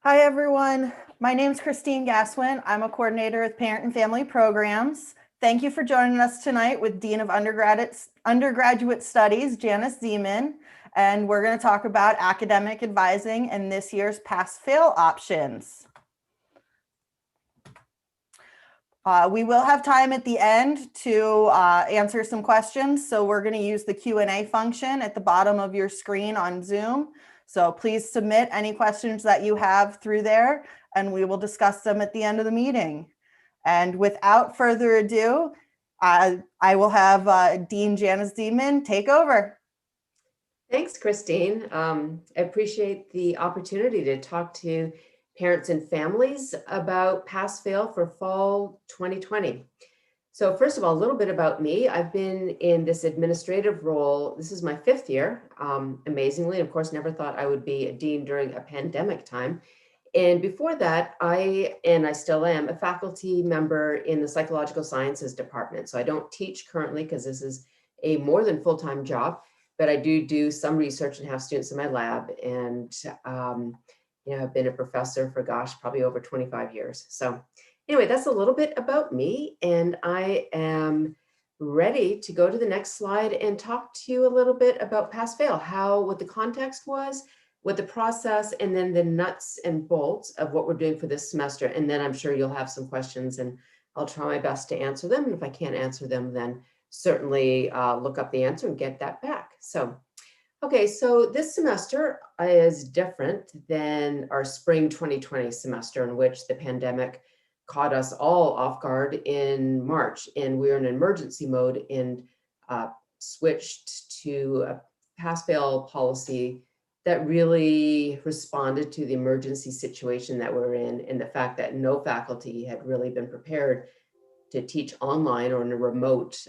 Hi, everyone. My name is Christine Gaswin. I'm a coordinator with Parent and Family Programs. Thank you for joining us tonight with Dean of Undergraduate Studies, Janice Zeman. And we're going to talk about academic advising and this year's pass-fail options. We will have time at the end to answer some questions. So we're going to use the Q&A function at the bottom of your screen on Zoom. So please submit any questions that you have through there, and we will discuss them at the end of the meeting. And without further ado, I will have Dean Janice Zeman take over. Thanks, Christine. I appreciate the opportunity to talk to parents and families about pass-fail for fall 2020. So first of all, a little bit about me. I've been in this administrative role. This is my 5th year, amazingly. Of course, never thought I would be a dean during a pandemic time. And before that, I still am a faculty member in the psychological sciences department. So I don't teach currently because this is a more than full-time job, but I do some research and have students in my lab. And I've been a professor for, probably over 25 years. So anyway, that's a little bit about me, and I am ready to go to the next slide and talk to you a little bit about pass-fail, what the context was, what the process, and then the nuts and bolts of what we're doing for this semester. And then I'm sure you'll have some questions, and I'll try my best to answer them. And if I can't answer them, then certainly look up the answer and get that back. So, okay, so this semester is different than our spring 2020 semester, in which the pandemic caught us all off guard in March, and we were in emergency mode and switched to a pass-fail policy that really responded to the emergency situation that we're in, and the fact that no faculty had really been prepared to teach online or in a remote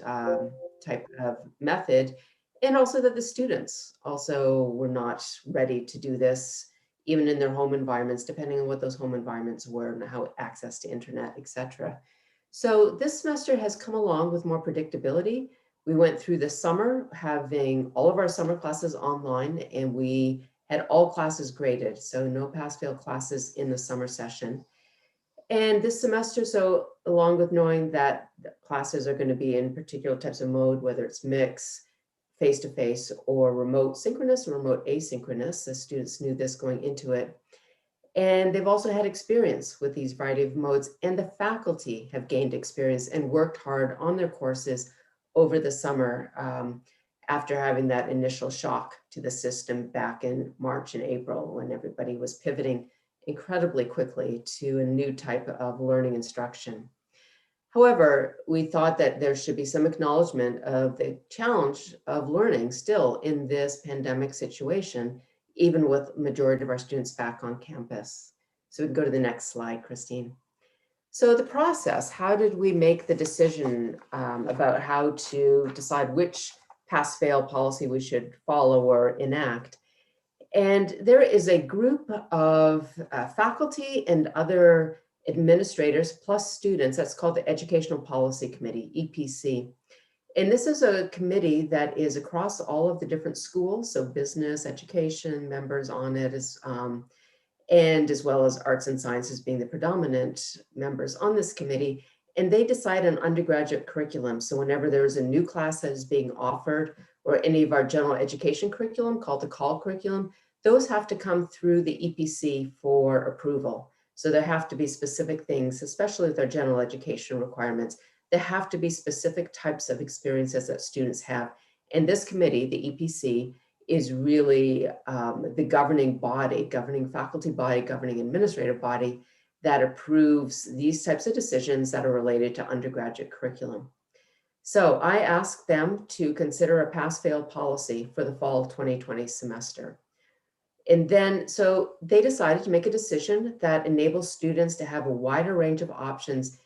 type of method, and also that the students also were not ready to do this, even in their home environments, depending on what those home environments were and how access to internet, etc. So this semester has come along with more predictability. We went through the summer having all of our summer classes online, and we had all classes graded, so no pass-fail classes in the summer session. And this semester, so along with knowing that the classes are going to be in particular types of mode, whether it's mix, face-to-face, or remote synchronous or remote asynchronous, the students knew this going into it. And they've also had experience with these variety of modes, and the faculty have gained experience and worked hard on their courses over the summer after having that initial shock to the system back in March and April, when everybody was pivoting incredibly quickly to a new type of learning instruction. However, we thought that there should be some acknowledgement of the challenge of learning still in this pandemic situation, even with the majority of our students back on campus. So we can go to the next slide, Christine. So the process, how did we make the decision about how to decide which pass-fail policy we should follow or enact? And there is a group of faculty and other administrators plus students that's called the Educational Policy Committee, EPC. And this is a committee that is across all of the different schools, so business, education, members on it, and as well as arts and sciences being the predominant members on this committee. And they decide on undergraduate curriculum. So whenever there is a new class that is being offered, or any of our general education curriculum called the CALL curriculum, those have to come through the EPC for approval. So there have to be specific things, especially with our general education requirements, there have to be specific types of experiences that students have. And this committee, the EPC, is really the governing body, governing faculty body, governing administrative body that approves these types of decisions that are related to undergraduate curriculum. So I asked them to consider a pass-fail policy for the fall 2020 semester. And then, so they decided to make a decision that enables students to have a wider range of options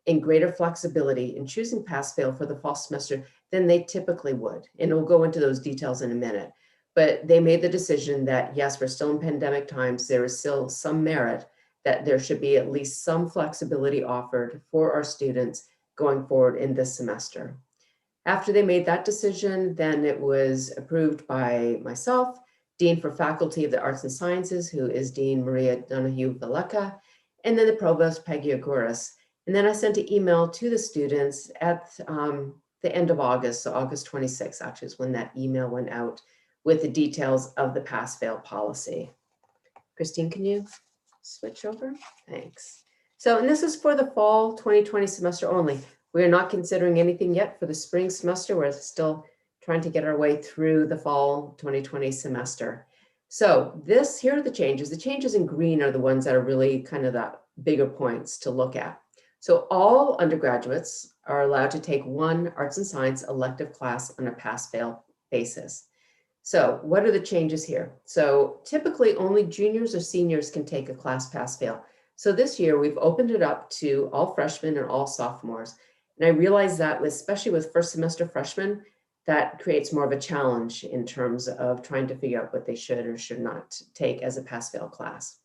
and greater flexibility in choosing pass-fail for the fall semester than they typically would. And we'll go into those details in a minute. But they made the decision that, yes, we're still in pandemic times, there is still some merit that there should be at least some flexibility offered for our students going forward in this semester. After they made that decision, then it was approved by myself, Dean for Faculty of the Arts and Sciences, who is Dean Maria Donahue-Veleca, and then the Provost Peggy Agouris. And then I sent an email to the students at the end of August, so August 26th actually is when that email went out with the details of the pass-fail policy. Christine, can you switch over? Thanks. So, and this is for the fall 2020 semester only. We are not considering anything yet for the spring semester. We're still trying to get our way through the fall 2020 semester. So here are the changes. The changes in green are the ones that are really kind of the bigger points to look at. So all undergraduates are allowed to take one arts and science elective class on a pass-fail basis. So what are the changes here? So typically only juniors or seniors can take a class pass-fail. So this year we've opened it up to all freshmen and all sophomores. And I realize that especially with first semester freshmen, that creates more of a challenge in terms of trying to figure out what they should or should not take as a pass-fail class.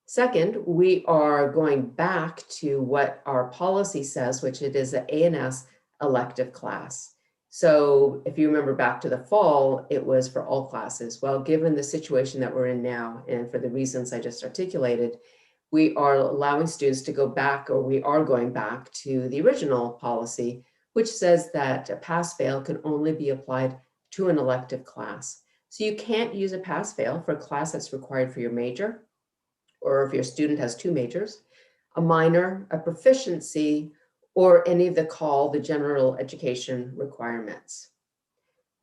Second, we are going back to what our policy says, which it is an A&S elective class. So if you remember back to the fall, it was for all classes. Well, given the situation that we're in now, and for the reasons I just articulated, we are allowing students to go back, or we are going back to the original policy, which says that a pass-fail can only be applied to an elective class. So you can't use a pass-fail for a class that's required for your major, or if your student has two majors, a minor, a proficiency, or any of the general education requirements.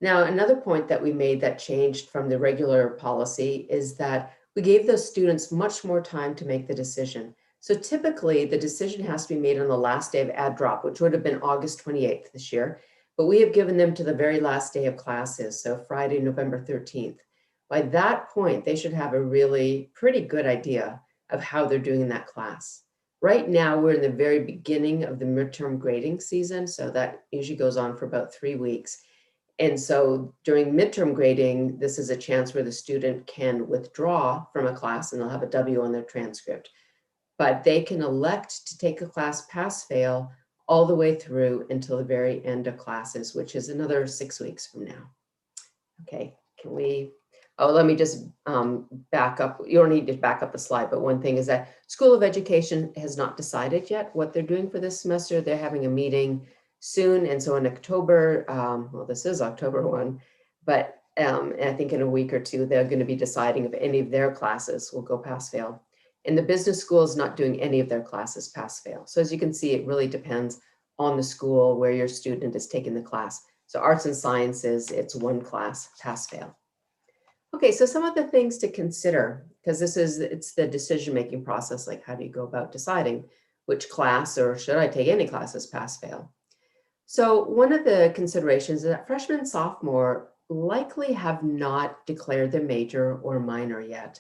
Now, another point that we made that changed from the regular policy is that we gave those students much more time to make the decision. So typically the decision has to be made on the last day of add drop, which would have been August 28th this year, but we have given them to the very last day of classes, so Friday, November 13th. By that point, they should have a really pretty good idea of how they're doing in that class. Right now, we're in the very beginning of the midterm grading season, so that usually goes on for about 3 weeks. And so during midterm grading, this is a chance where the student can withdraw from a class and they'll have a W on their transcript. But they can elect to take a class pass-fail all the way through until the very end of classes, which is another 6 weeks from now. Okay, can we, let me just back up. You don't need to back up the slide, but one thing is that School of Education has not decided yet what they're doing for this semester. They're having a meeting soon. And so in October, well, this is October 1, but I think in a week or two, they're going to be deciding if any of their classes will go pass-fail. And the business school is not doing any of their classes pass-fail. So as you can see, it really depends on the school where your student is taking the class. So arts and sciences, it's one class pass-fail. Okay, so some of the things to consider, because it's the decision-making process, like how do you go about deciding which class, or should I take any classes pass-fail? So one of the considerations is that freshmen and sophomore likely have not declared their major or minor yet.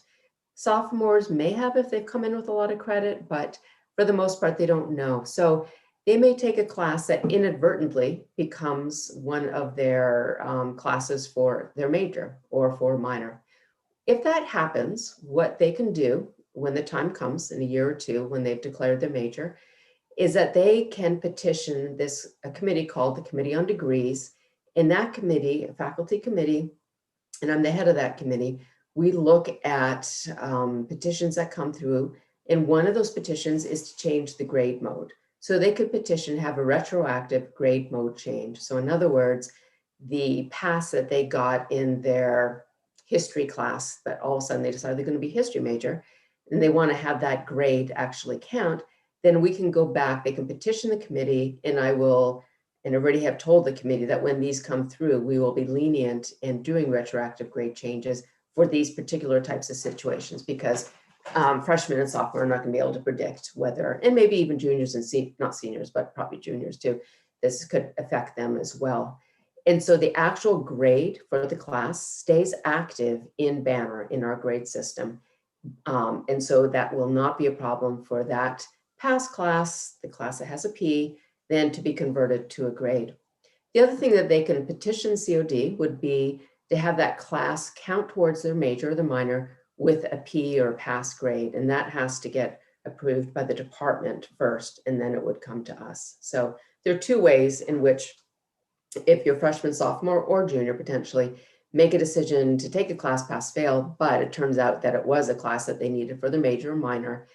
Sophomores may have if they've come in with a lot of credit, but for the most part, they don't know. So they may take a class that inadvertently becomes one of their classes for their major or for minor. If that happens, what they can do when the time comes in a year or two, when they've declared their major, is that they can petition a committee called the Committee on Degrees. In that committee, a faculty committee, and I'm the head of that committee, we look at petitions that come through, and one of those petitions is to change the grade mode. So they could petition to have a retroactive grade mode change. So in other words, the pass that they got in their history class, that all of a sudden they decide they're going to be a history major, and they want to have that grade actually count, then we can go back, they can petition the committee, and I already have told the committee that when these come through, we will be lenient in doing retroactive grade changes for these particular types of situations, because freshmen and sophomore are not going to be able to predict whether, and maybe even juniors and not seniors, but probably juniors too, this could affect them as well. And so the actual grade for the class stays active in Banner in our grade system. And so that will not be a problem for that pass class, the class that has a P, then to be converted to a grade. The other thing that they can petition COD would be to have that class count towards their major or the minor with a P or pass grade. And that has to get approved by the department first, and then it would come to us. So there are two ways in which, if you're freshman, sophomore, or junior potentially, make a decision to take a class pass fail, but it turns out that it was a class that they needed for their major or minor,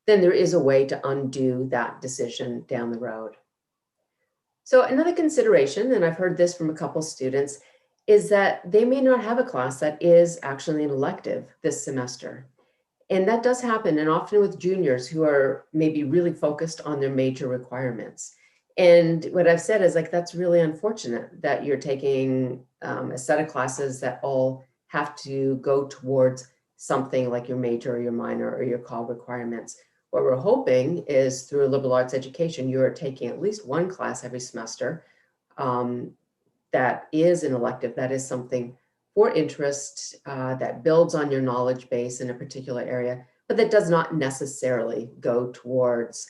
then there is a way to undo that decision down the road. So another consideration, and I've heard this from a couple students, is that they may not have a class that is actually an elective this semester. And that does happen, and often with juniors who are maybe really focused on their major requirements. And what I've said is like, that's really unfortunate that you're taking a set of classes that all have to go towards something like your major or your minor or your call requirements. What we're hoping is through a liberal arts education, you're taking at least one class every semester that is an elective, that is something for interest that builds on your knowledge base in a particular area, but that does not necessarily go towards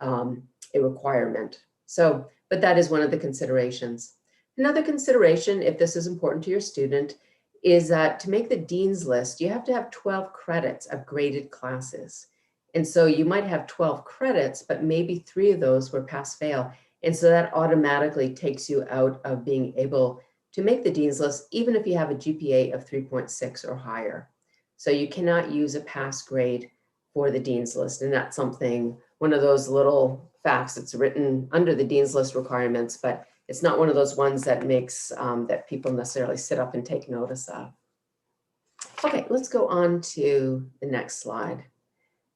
a requirement. So, but that is one of the considerations. Another consideration, if this is important to your student, is that to make the dean's list, you have to have 12 credits of graded classes. And so you might have 12 credits, but maybe 3 of those were pass-fail. And so that automatically takes you out of being able to make the dean's list, even if you have a GPA of 3.6 or higher. So you cannot use a pass grade for the dean's list. And that's something, one of those little facts that's written under the dean's list requirements, but it's not one of those ones that makes that people necessarily sit up and take notice of. Okay, let's go on to the next slide.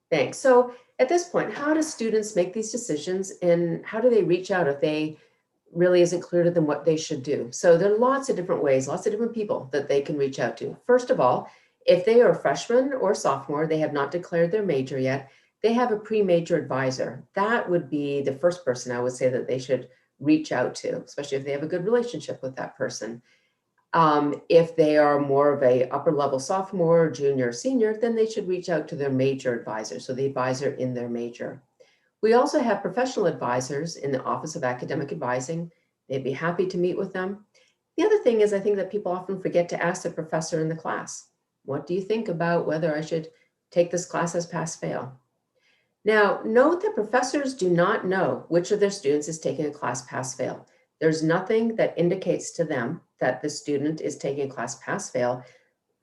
Thanks. So at this point, how do students make these decisions, and how do they reach out if they really isn't clear to them what they should do? So there are lots of different ways, lots of different people that they can reach out to. First of all, if they are a freshman or sophomore, they have not declared their major yet, they have a pre-major advisor. That would be the first person I would say that they should reach out to, especially if they have a good relationship with that person. If they are more of a upper level sophomore, junior, senior, then they should reach out to their major advisor, so the advisor in their major. We also have professional advisors in the Office of Academic Advising. They'd be happy to meet with them. The other thing is I think that people often forget to ask the professor in the class, what do you think about whether I should take this class as pass-fail? Now, note that professors do not know which of their students is taking a class pass-fail. There's nothing that indicates to them that the student is taking a class pass-fail.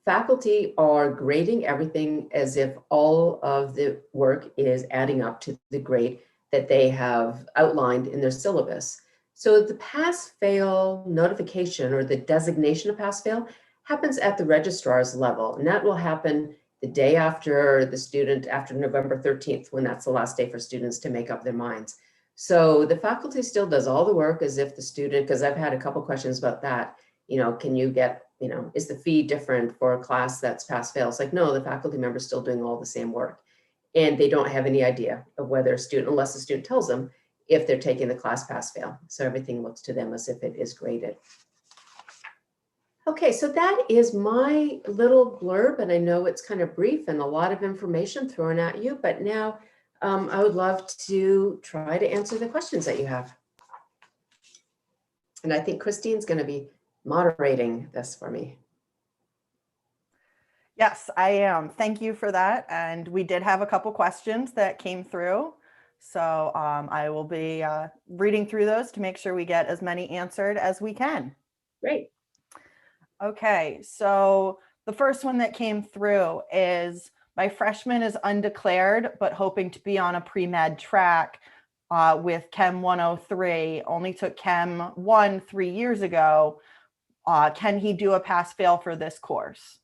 Faculty are grading everything as if all of the work is adding up to the grade that they have outlined in their syllabus. So the pass-fail notification or the designation of pass-fail happens at the registrar's level, and that will happen the day after the student, after November 13th, when that's the last day for students to make up their minds. So the faculty still does all the work as if the student, because I've had a couple questions about that, can you get, is the fee different for a class that's pass-fail? It's like, no, the faculty member's still doing all the same work. And they don't have any idea of whether a student, unless the student tells them if they're taking the class pass-fail. So everything looks to them as if it is graded. Okay, so that is my little blurb, and I know it's kind of brief and a lot of information thrown at you, but now I would love to try to answer the questions that you have. And I think Christine's going to be moderating this for me. Yes, I am. Thank you for that. And we did have a couple questions that came through. So I will be reading through those to make sure we get as many answered as we can. Great. Okay, so the first one that came through is, my freshman is undeclared, but hoping to be on a pre-med track with Chem 103, only took Chem 1 3 years ago. Can he do a pass-fail for this course?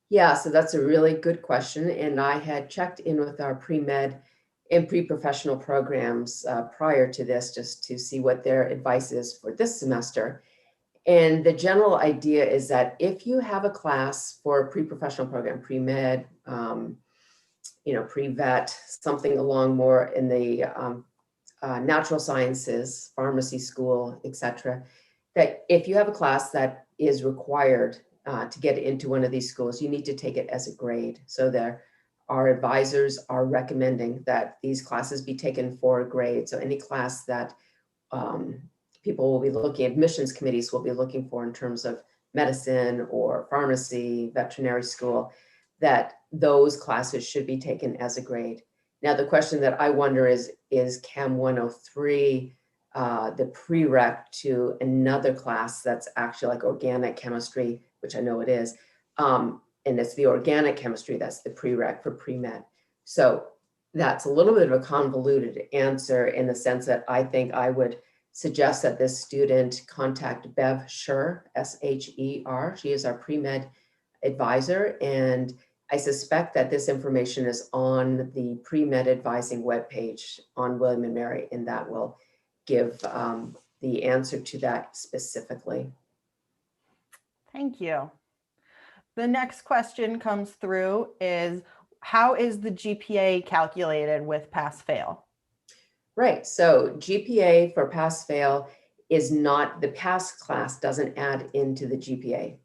Yeah, so that's a really good question. And I had checked in with our pre-med and pre-professional programs prior to this, just to see what their advice is for this semester. And the general idea is that if you have a class for a pre-professional program, pre-med, pre-vet, something along more in the natural sciences, pharmacy school, etc., that if you have a class that is required to get into one of these schools, you need to take it as a grade. So our advisors are recommending that these classes be taken for a grade. So any class that people will be looking, admissions committees will be looking for in terms of medicine or pharmacy, veterinary school, that those classes should be taken as a grade. Now, the question that I wonder is Chem 103 the prereq to another class that's actually like organic chemistry which I know it is. And it's the organic chemistry that's the prereq for pre-med. So that's a little bit of a convoluted answer in the sense that I think I would suggest that this student contact Bev Sher, S-H-E-R. She is our pre-med advisor, and I suspect that this information is on the pre-med advising webpage on William & Mary, and that will give the answer to that specifically. Thank you. The next question comes through is, how is the GPA calculated with pass-fail? Right, so GPA for pass-fail is not, the pass class doesn't add into the GPA.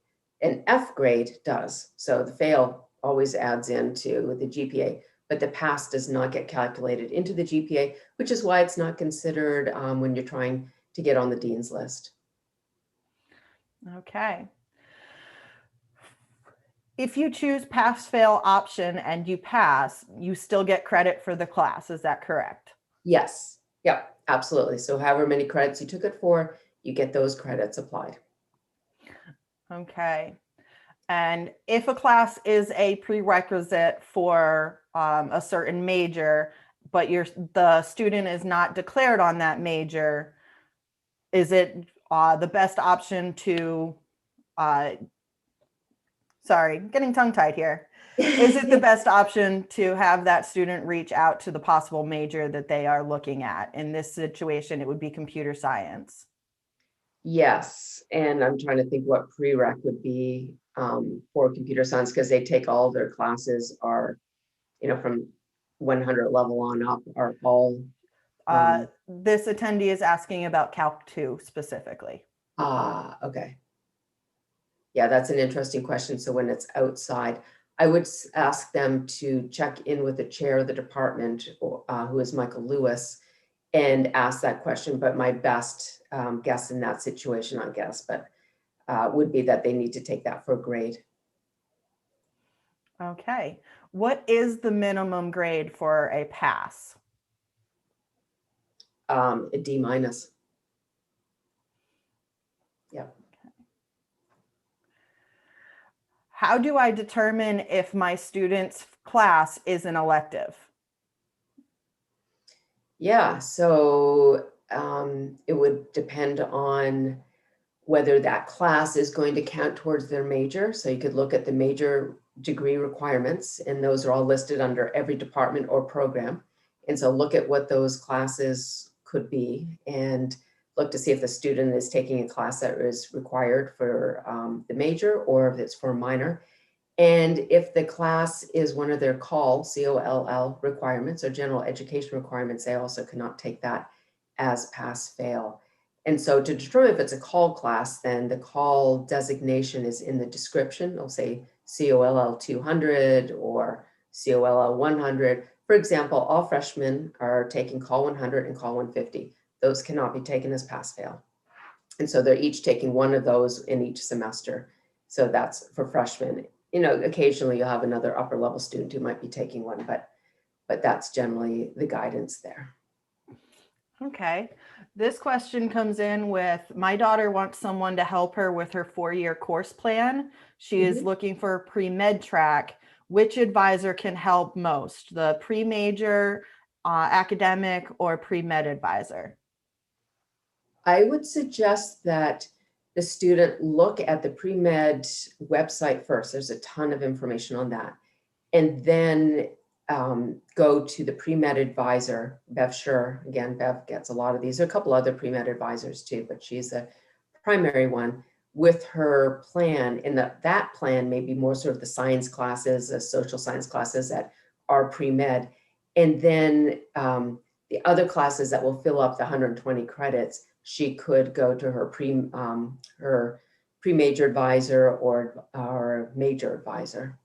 An F grade does, so the fail always adds into the GPA, but the pass does not get calculated into the GPA, which is why it's not considered when you're trying to get on the dean's list. Okay. If you choose pass-fail option and you pass, you still get credit for the class. Is that correct? Yes, yep, absolutely. So however many credits you took it for, you get those credits applied. Okay. And if a class is a prerequisite for a certain major, but the student is not declared on that major, is it the best option to, sorry, getting tongue-tied here. Is it the best option to have that student reach out to the possible major that they are looking at? In this situation, it would be computer science. Yes, and I'm trying to think what prereq would be for computer science, because they take all their classes are, you know, from 100 level on up are all. This attendee is asking about Calc 2 specifically. Okay. Yeah, that's an interesting question. So when it's outside, I would ask them to check in with the chair of the department, who is Michael Lewis, and ask that question. But my best guess in that situation, I guess, but would be that they need to take that for a grade. Okay. What is the minimum grade for a pass? A D minus. Yeah. How do I determine if my student's class is an elective? Yeah, so it would depend on whether that class is going to count towards their major. So you could look at the major degree requirements, and those are all listed under every department or program. And so look at what those classes could be and look to see if the student is taking a class that is required for the major or if it's for a minor. And if the class is one of their COLL requirements or general education requirements, they also cannot take that as pass-fail. And so to determine if it's a COLL class, then the COLL designation is in the description. It'll say COLL 200 or COLL 100. For example, all freshmen are taking COLL 100 and COLL 150. Those cannot be taken as pass-fail. And so they're each taking one of those in each semester. So that's for freshmen. You know, occasionally you'll have another upper level student who might be taking one, but that's generally the guidance there. Okay. This question comes in with, my daughter wants someone to help her with her 4-year course plan. She is looking for a pre-med track. Which advisor can help most? The pre-major, academic, or pre-med advisor? I would suggest that the student look at the pre-med website first. There's a ton of information on that. And then go to the pre-med advisor, Bev Sher. Again, Bev gets a lot of these. There are a couple other pre-med advisors too, but she's the primary one with her plan. And that plan may be more sort of the science classes, the social science classes that are pre-med. And then the other classes that will fill up the 120 credits, she could go to her pre-major advisor or major advisor.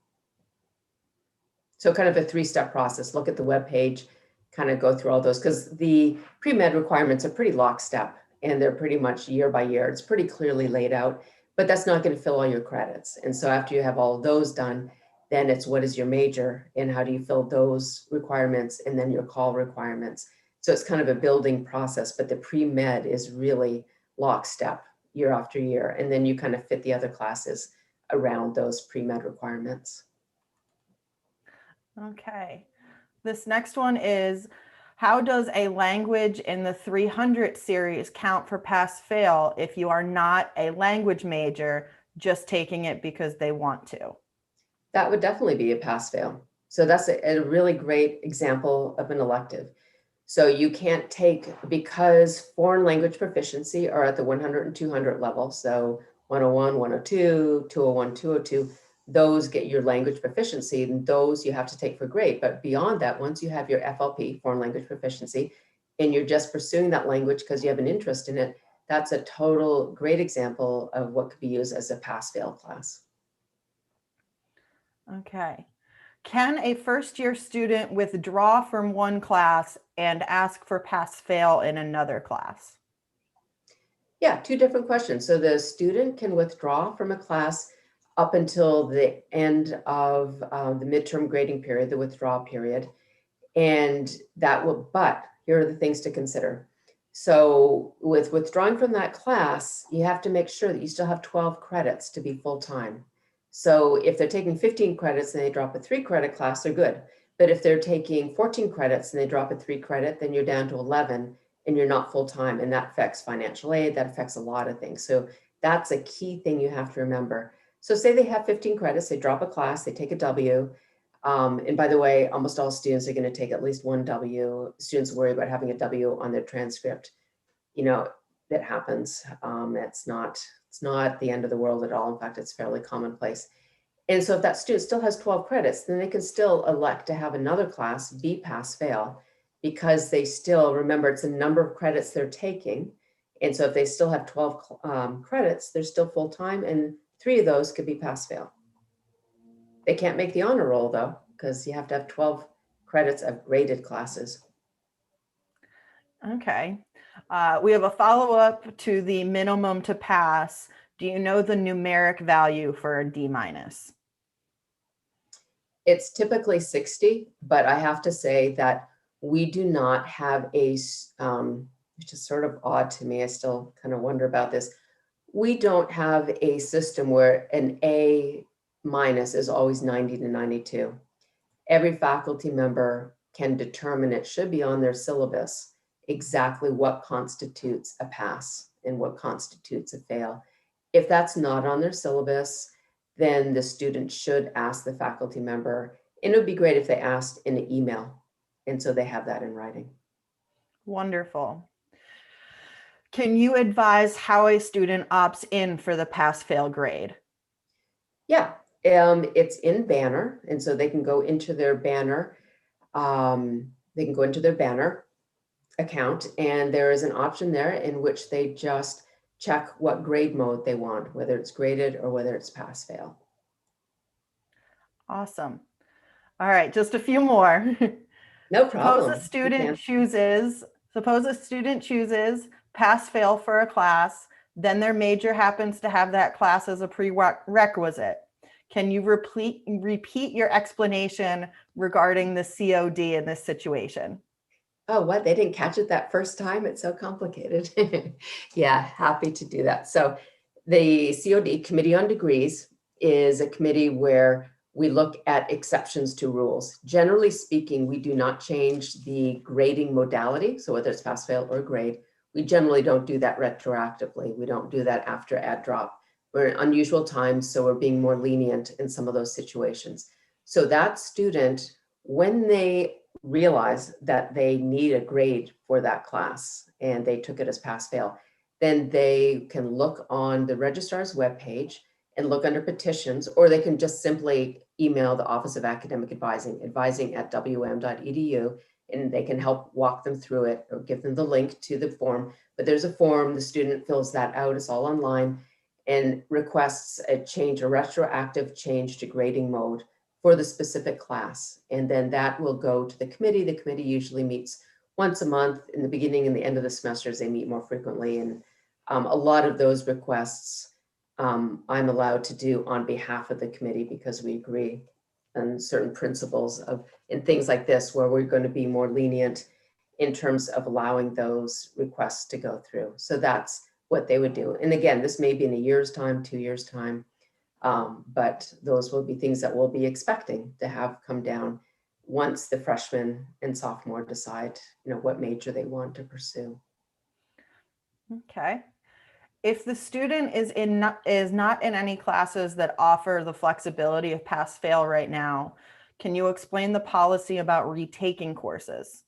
So kind of a 3-step process. Look at the webpage, kind of go through all those, because the pre-med requirements are pretty lockstep and they're pretty much year by year. It's pretty clearly laid out, but that's not going to fill all your credits. And so after you have all of those done, then it's what is your major and how do you fill those requirements and then your call requirements. So it's kind of a building process, but the pre-med is really lockstep year after year. And then you kind of fit the other classes around those pre-med requirements. Okay. This next one is, how does a language in the 300 series count for pass-fail if you are not a language major, just taking it because they want to? That would definitely be a pass-fail. So that's a really great example of an elective. So you can't take, because foreign language proficiency are at the 100 and 200 level, so 101, 102, 201, 202, those get your language proficiency, and those you have to take for grade. But beyond that, once you have your FLP, foreign language proficiency, and you're just pursuing that language because you have an interest in it, that's a total great example of what could be used as a pass-fail class. Okay. Can a first-year student withdraw from one class and ask for pass-fail in another class? Yeah, two different questions. So the student can withdraw from a class up until the end of the midterm grading period, the withdrawal period. And that will, but here are the things to consider. So with withdrawing from that class, you have to make sure that you still have 12 credits to be full-time. So if they're taking 15 credits and they drop a 3-credit class, they're good. But if they're taking 14 credits and they drop a 3-credit, then you're down to 11 and you're not full-time. And that affects financial aid, that affects a lot of things. So that's a key thing you have to remember. So say they have 15 credits, they drop a class, they take a W. And by the way, almost all students are going to take at least one W. Students worry about having a W on their transcript. You know, that happens. It's not the end of the world at all. In fact, it's fairly commonplace. And so if that student still has 12 credits, then they can still elect to have another class be pass-fail, because they still, remember, it's a number of credits they're taking. And so if they still have 12 credits, they're still full-time, and 3 of those could be pass-fail. They can't make the honor roll though, because you have to have 12 credits of graded classes. Okay. We have a follow-up to the minimum to pass. Do you know the numeric value for a D-? It's typically 60, but I have to say that we do not have a, which is sort of odd to me. I still kind of wonder about this. We don't have a system where an A- is always 90 to 92. Every faculty member can determine, it should be on their syllabus, exactly what constitutes a pass and what constitutes a fail. If that's not on their syllabus, then the student should ask the faculty member, and it would be great if they asked in an email. And so they have that in writing. Wonderful. Can you advise how a student opts in for the pass-fail grade? Yeah, it's in Banner. And so they can go into their Banner. They can go into their Banner account, and there is an option there in which they just check what grade mode they want, whether it's graded or whether it's pass-fail. Awesome. All right, just a few more. No Suppose problem. a student chooses pass-fail for a class, then their major happens to have that class as a prerequisite. Can you repeat your explanation regarding the COD in this situation? Oh, what? They didn't catch it that first time? It's so complicated. Yeah, happy to do that. So the COD, Committee on Degrees, is a committee where we look at exceptions to rules. Generally speaking, we do not change the grading modality. So whether it's pass-fail or grade, we generally don't do that retroactively. We don't do that after add drop. We're in unusual times, so we're being more lenient in some of those situations. So that student, when they realize that they need a grade for that class and they took it as pass-fail, then they can look on the registrar's webpage and look under petitions, or they can just simply email the Office of Academic advising@wm.edu, and they can help walk them through it or give them the link to the form. But there's a form, the student fills that out, it's all online, and requests a change, a retroactive change to grading mode for the specific class. And then that will go to the committee. The committee usually meets once a month in the beginning and the end of the semesters. They meet more frequently. And a lot of those requests I'm allowed to do on behalf of the committee, because we agree on certain principles of, in things like this, where we're going to be more lenient in terms of allowing those requests to go through. So that's what they would do. And again, this may be in a year's time, 2 years' time. But those will be things that we'll be expecting to have come down once the freshman and sophomore decide, what major they want to pursue. Okay. If the student is not in any classes that offer the flexibility of pass fail right now, can you explain the policy about retaking courses?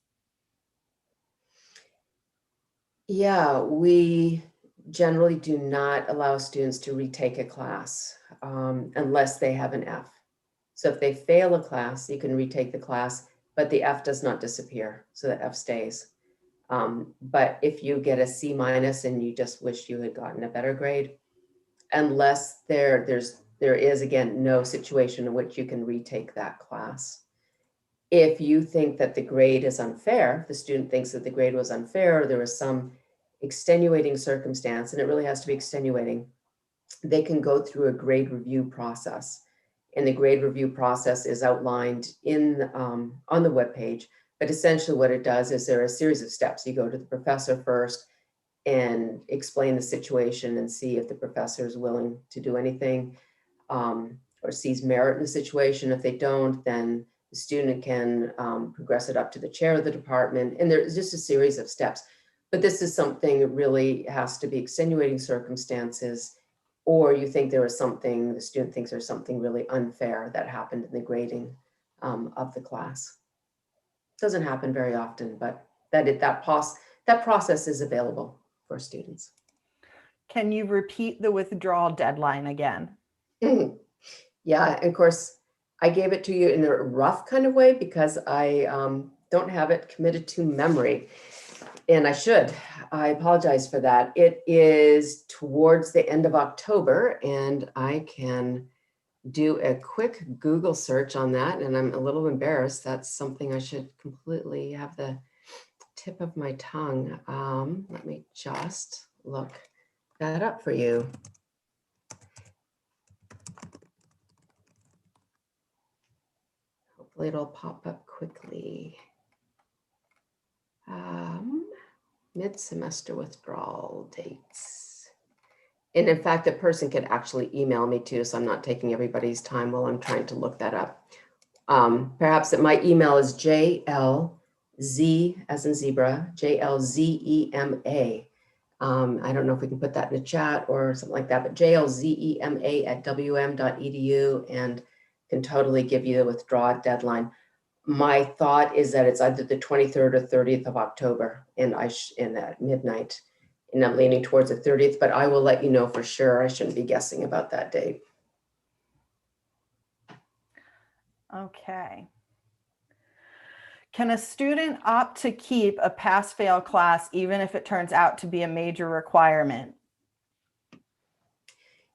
Yeah, we generally do not allow students to retake a class unless they have an F. So if they fail a class, you can retake the class, but the F does not disappear, so the F stays. But if you get a C- and you just wish you had gotten a better grade, unless there is, again, no situation in which you can retake that class. If you think that the grade is unfair, the student thinks that the grade was unfair, or there was some extenuating circumstance, and it really has to be extenuating, they can go through a grade review process. And the grade review process is outlined on the webpage. But essentially what it does is there are a series of steps. You go to the professor first and explain the situation and see if the professor is willing to do anything or sees merit in the situation. If they don't, then the student can progress it up to the chair of the department. And there's just a series of steps. But this is something that really has to be extenuating circumstances, or you think there was something, the student thinks there's something really unfair that happened in the grading of the class. Doesn't happen very often, but that process is available for students. Can you repeat the withdrawal deadline again? Yeah, and of course, I gave it to you in a rough kind of way because I don't have it committed to memory, and I should. I apologize for that. It is towards the end of October, and I can do a quick Google search on that, and I'm a little embarrassed. That's something I should completely have the tip of my tongue. Let me just look that up for you. Hopefully it'll pop up quickly. Mid-semester withdrawal dates. And in fact, a person could actually email me too, so I'm not taking everybody's time while I'm trying to look that up. Perhaps that my email is JLZ as in zebra, JLZEMA. I don't know if we can put that in the chat or something like that, but JLZEMA@wm.edu, and can totally give you the withdrawal deadline. My thought is that it's either the 23rd or 30th of October, and in at midnight, and I'm leaning towards the 30th, but I will let you know for sure. I shouldn't be guessing about that date. Okay. Can a student opt to keep a pass-fail class even if it turns out to be a major requirement?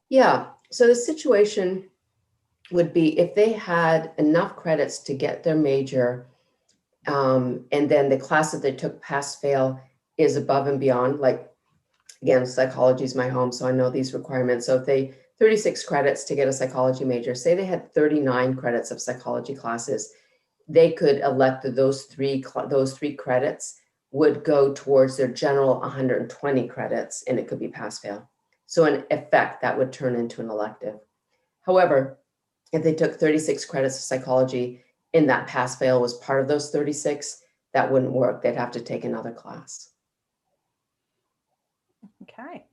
Yeah, so the situation would be if they had enough credits to get their major, and then the class that they took pass-fail is above and beyond, like, again, psychology is my home, so I know these requirements. So if they 36 credits to get a psychology major, say they had 39 credits of psychology classes, they could elect that those three credits would go towards their general 120 credits, and it could be pass-fail. So in effect, that would turn into an elective. However, if they took 36 credits of psychology and that pass-fail was part of those 36, that wouldn't work. They'd have to take another class. Okay.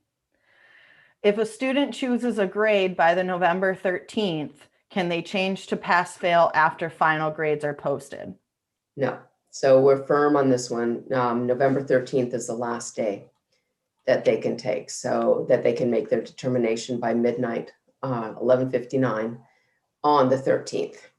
If a student chooses a grade by the November 13th, can they change to pass-fail after final grades are posted? No. So we're firm on this one. November 13th is the last day that they can take, so that they can make their determination by midnight, 11:59 on the 13th.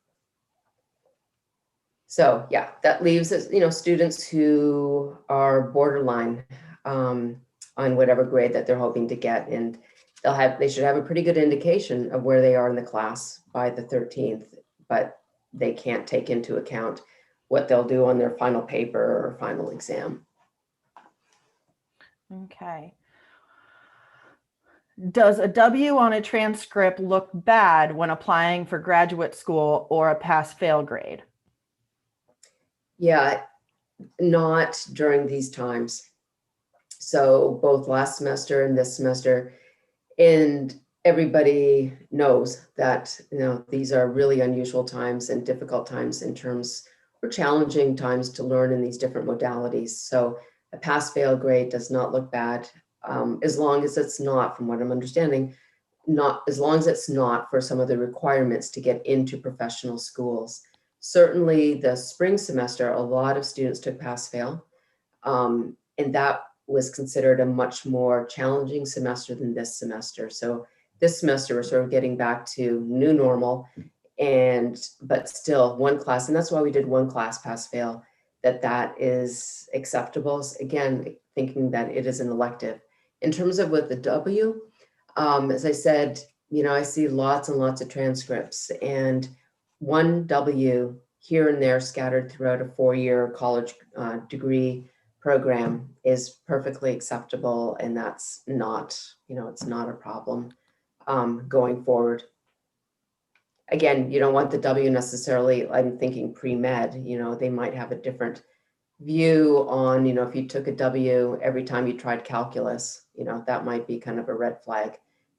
So yeah, that leaves us, students who are borderline on whatever grade that they're hoping to get, and they should have a pretty good indication of where they are in the class by the 13th, but they can't take into account what they'll do on their final paper or final exam. Okay. Does a W on a transcript look bad when applying for graduate school or a pass-fail grade? Yeah, not during these times. So both last semester and this semester, and everybody knows that, these are really unusual times and difficult times in terms, or challenging times to learn in these different modalities. So a pass-fail grade does not look bad, as long as it's not, from what I'm understanding, not as long as it's not for some of the requirements to get into professional schools. Certainly the spring semester, a lot of students took pass-fail, and that was considered a much more challenging semester than this semester. So this semester, we're sort of getting back to new normal, but still one class, and that's why we did one class pass-fail, that is acceptable. Again, thinking that it is an elective. In terms of with the W, as I said, I see lots and lots of transcripts, and one W here and there scattered throughout a 4-year college degree program is perfectly acceptable, and that's not, it's not a problem going forward. Again, you don't want the W necessarily, I'm thinking pre-med, they might have a different view on, if you took a W every time you tried calculus, that might be kind of a red flag.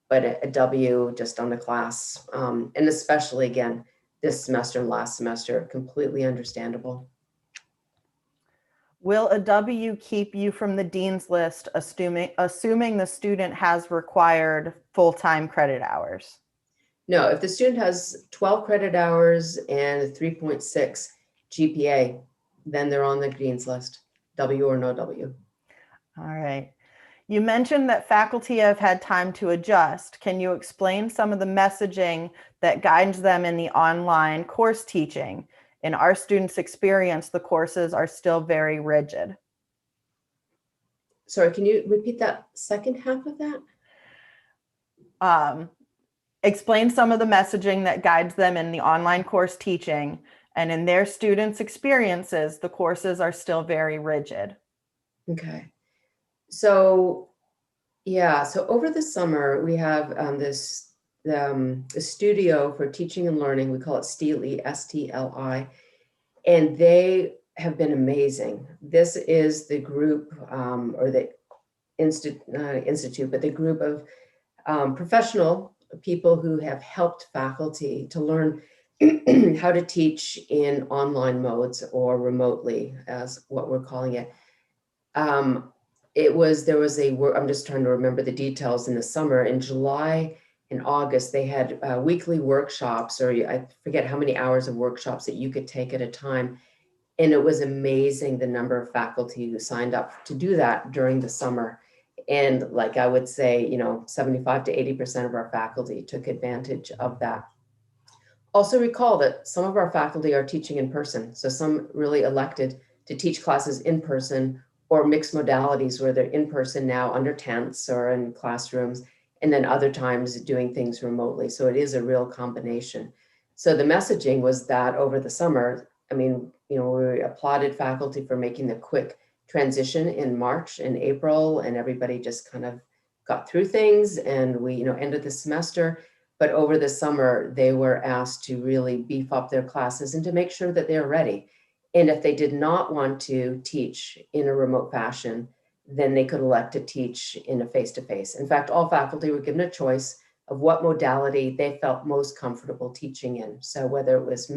But a W just on the class, and especially again, this semester and last semester, completely understandable. Will a W keep you from the dean's list, assuming the student has required full-time credit hours? No, if the student has 12 credit hours and a 3.6 GPA, then they're on the dean's list, W or no W. All right. You mentioned that faculty have had time to adjust. Can you explain some of the messaging that guides them in the online course teaching? In our students' experience, the courses are still very rigid. Sorry, can you repeat that second half of that? Explain some of the messaging that guides them in the online course teaching, and in their students' experiences, the courses are still very rigid. Okay. So, yeah, so over the summer, we have this studio for teaching and learning. We call it STLI, STLI, and they have been amazing. This is the group or the institute, but the group of professional people who have helped faculty to learn how to teach in online modes or remotely, as what we're calling it. I'm just trying to remember the details. In the summer, in July and August, they had weekly workshops, or I forget how many hours of workshops that you could take at a time. And it was amazing the number of faculty who signed up to do that during the summer. And like I would say, 75 to 80% of our faculty took advantage of that. Also recall that some of our faculty are teaching in person. So some really elected to teach classes in person, or mixed modalities where they're in person now under tents or in classrooms, and then other times doing things remotely. So it is a real combination. So the messaging was that over the summer, we applauded faculty for making the quick transition in March and April, and everybody just kind of got through things, and we, ended the semester. But over the summer, they were asked to really beef up their classes and to make sure that they're ready. And if they did not want to teach in a remote fashion, then they could elect to teach in a face-to-face. In fact, all faculty were given a choice of what modality they felt most comfortable teaching in. So whether it was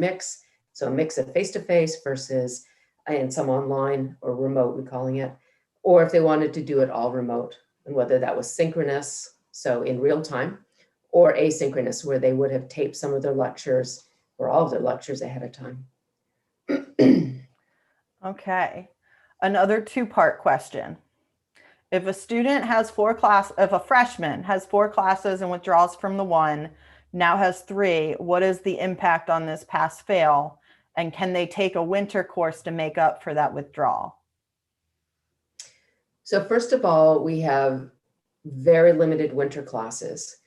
so a mix of face-to-face versus and some online or remote, we're calling it, or if they wanted to do it all remote, and whether that was synchronous, so in real time, or asynchronous, where they would have taped some of their lectures or all of their lectures ahead of time. Okay. Another two-part question. If a freshman has 4 classes and withdraws from the one, now has 3, what is the impact on this pass-fail? And can they take a winter course to make up for that withdrawal? So first of all, we have very limited winter classes.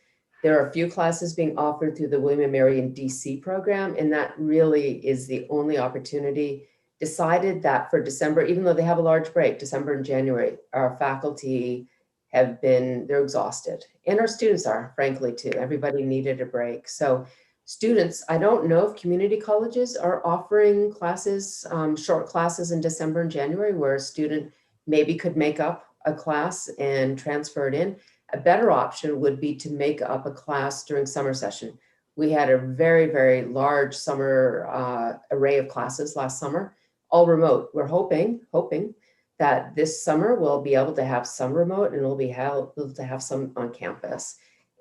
There are a few classes being offered through the William & Mary in DC program, and that really is the only opportunity. Decided that for December, even though they have a large break, December and January, our faculty they're exhausted. And our students are, frankly, too. Everybody needed a break. So students, I don't know if community colleges are offering classes, short classes in December and January, where a student maybe could make up a class and transfer it in. A better option would be to make up a class during summer session. We had a very, very large summer array of classes last summer, all remote. We're hoping that this summer we'll be able to have some remote and we'll be able to have some on campus.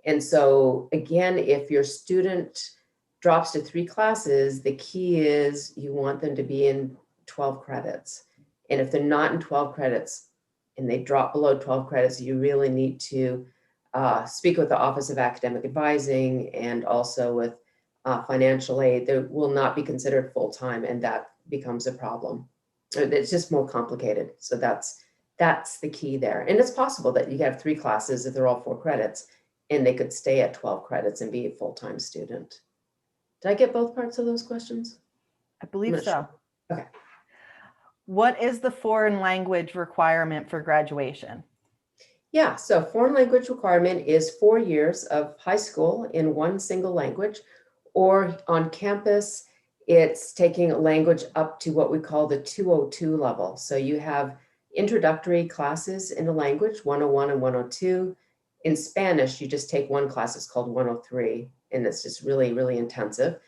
And so again, if your student drops to 3 classes, the key is you want them to be in 12 credits. And if they're not in 12 credits and they drop below 12 credits, you really need to speak with the Office of Academic Advising and also with financial aid. They will not be considered full-time, and that becomes a problem. It's just more complicated. So that's the key there. And it's possible that you have 3 classes if they're all 4 credits, and they could stay at 12 credits and be a full-time student. Did I get both parts of those questions? I believe so. Sure. Okay. What is the foreign language requirement for graduation? Yeah, so foreign language requirement is 4 years of high school in one single language, or on campus, it's taking a language up to what we call the 202 level. So you have introductory classes in a language, 101 and 102. In Spanish, you just take one class, it's called 103, and it's just really, really intensive.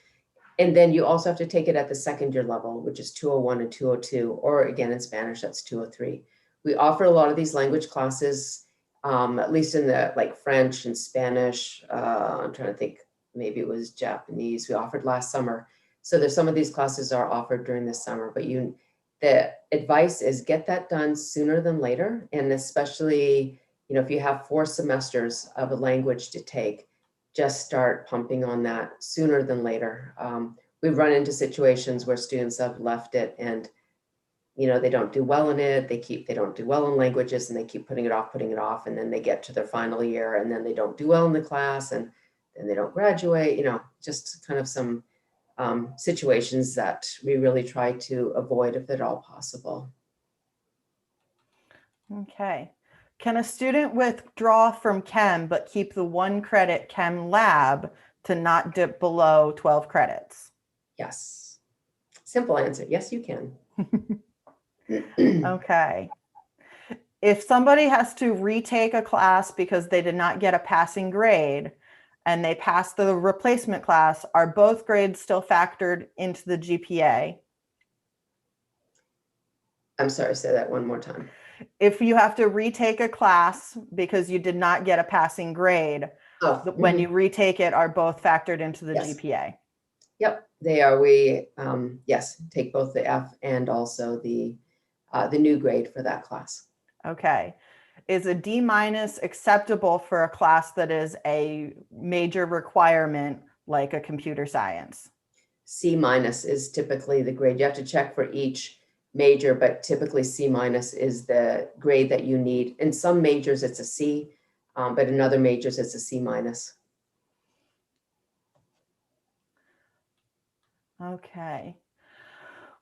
And then you also have to take it at the second year level, which is 201 and 202, or again, in Spanish, that's 203. We offer a lot of these language classes, at least in the like French and Spanish. I'm trying to think, maybe it was Japanese we offered last summer. So there's some of these classes are offered during the summer, but the advice is get that done sooner than later. And especially, if you have 4 semesters of a language to take, just start pumping on that sooner than later. We've run into situations where students have left it and they don't do well in it. They don't do well in languages, and they keep putting it off, and then they get to their final year and then they don't do well in the class, and then they don't graduate. Just kind of some situations that we really try to avoid if at all possible. Okay. Can a student withdraw from Chem but keep the 1 credit Chem lab to not dip below 12 credits? Yes. Simple answer. Yes, you can. Okay. If somebody has to retake a class because they did not get a passing grade and they pass the replacement class, are both grades still factored into the GPA? I'm sorry, say that one more time. If you have to retake a class because you did not get a passing grade, when you retake it, are both factored into the GPA? Yep, they are. We, yes, take both the F and also the new grade for that class. Okay. Is a D- acceptable for a class that is a major requirement like a computer science? C- is typically the grade. You have to check for each major, but typically C- is the grade that you need. In some majors, it's a C, but in other majors, it's a C-. Okay.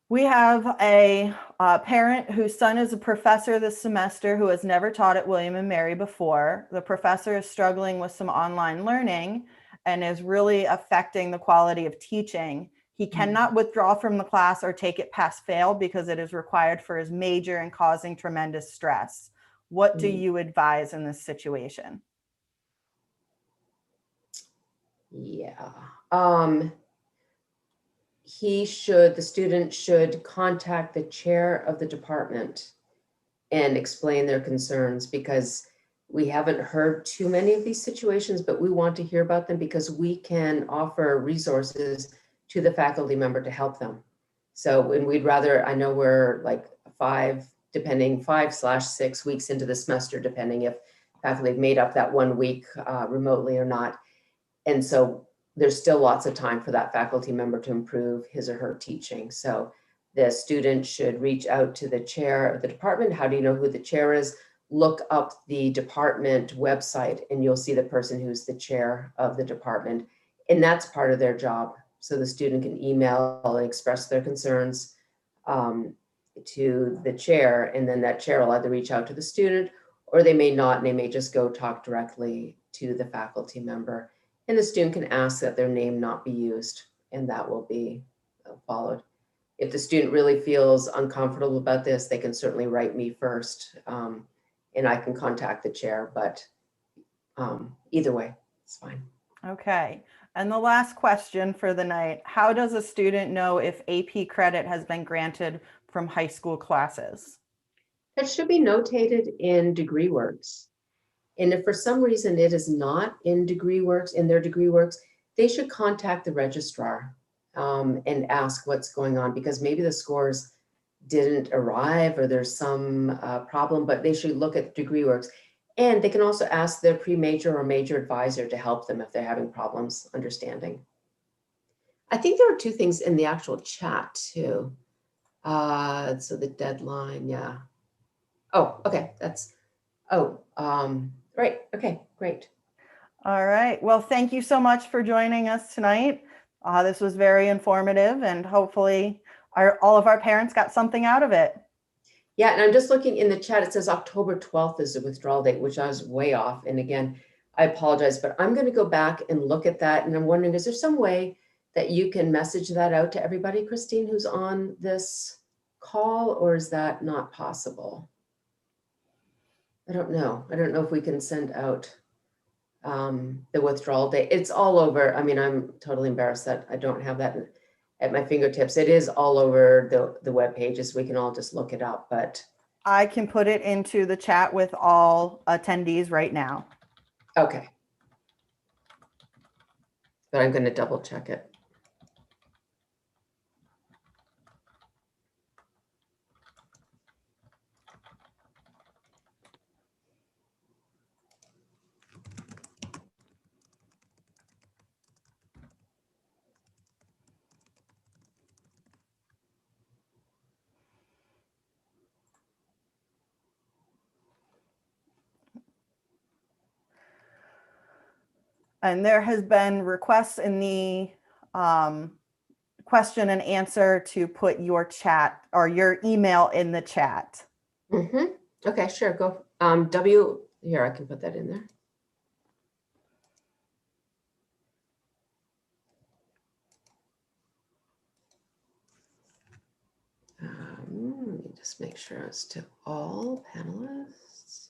We have a parent whose son is a professor this semester who has never taught at William and Mary before. The professor is struggling with some online learning and is really affecting the quality of teaching. He cannot withdraw from the class or take it pass fail because it is required for his major and causing tremendous stress. What do you advise in this situation? Yeah. The student should contact the chair of the department and explain their concerns, because we haven't heard too many of these situations, but we want to hear about them because we can offer resources to the faculty member to help them. So, and we'd rather, I know we're like 5/6 weeks into the semester, depending if faculty have made up that 1 week remotely or not. And so there's still lots of time for that faculty member to improve his or her teaching. So the student should reach out to the chair of the department. How do you know who the chair is? Look up the department website and you'll see the person who's the chair of the department. And that's part of their job. So the student can email and express their concerns to the chair, and then that chair will either reach out to the student or they may not, and they may just go talk directly to the faculty member. And the student can ask that their name not be used, and that will be followed. If the student really feels uncomfortable about this, they can certainly write me first, and I can contact the chair. But either way, it's fine. Okay. And the last question for the night, how does a student know if AP credit has been granted from high school classes? That should be notated in degree works. And if for some reason it is not in degree works, in their degree works, they should contact the registrar and ask what's going on, because maybe the scores didn't arrive or there's some problem, but they should look at degree works. And they can also ask their pre-major or major advisor to help them if they're having problems understanding. I think there were two things in the actual chat too. So the deadline, yeah. Oh, okay, right, okay, great. All right. Well, thank you so much for joining us tonight. This was very informative, and hopefully all of our parents got something out of it. Yeah, and I'm just looking in the chat, it says October 12th is the withdrawal date, which I was way off. And again, I apologize, but I'm going to go back and look at that. And I'm wondering, is there some way that you can message that out to everybody, Christine, who's on this call, or is that not possible? I don't know. I don't know if we can send out the withdrawal date. It's all over. I mean, I'm totally embarrassed that I don't have that at my fingertips. It is all over the web pages. We can all just look it up, but I can put it into the chat with all attendees right now. okay. But I'm going to double check it. And there has been requests in the question and answer to put your chat or your email in the chat. Mm-hmm. Okay, sure. Go. Here, I can put that in there. Let me just make sure it's to all panelists.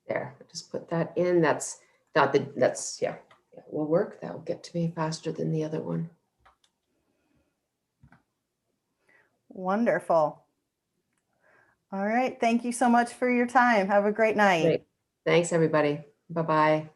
There, just put that in. That's not the, that's, yeah, that will work. That will get to me faster than the other one. Wonderful. All right. Thank you so much for your time. Have a great night. Great. Thanks, everybody. Bye-bye.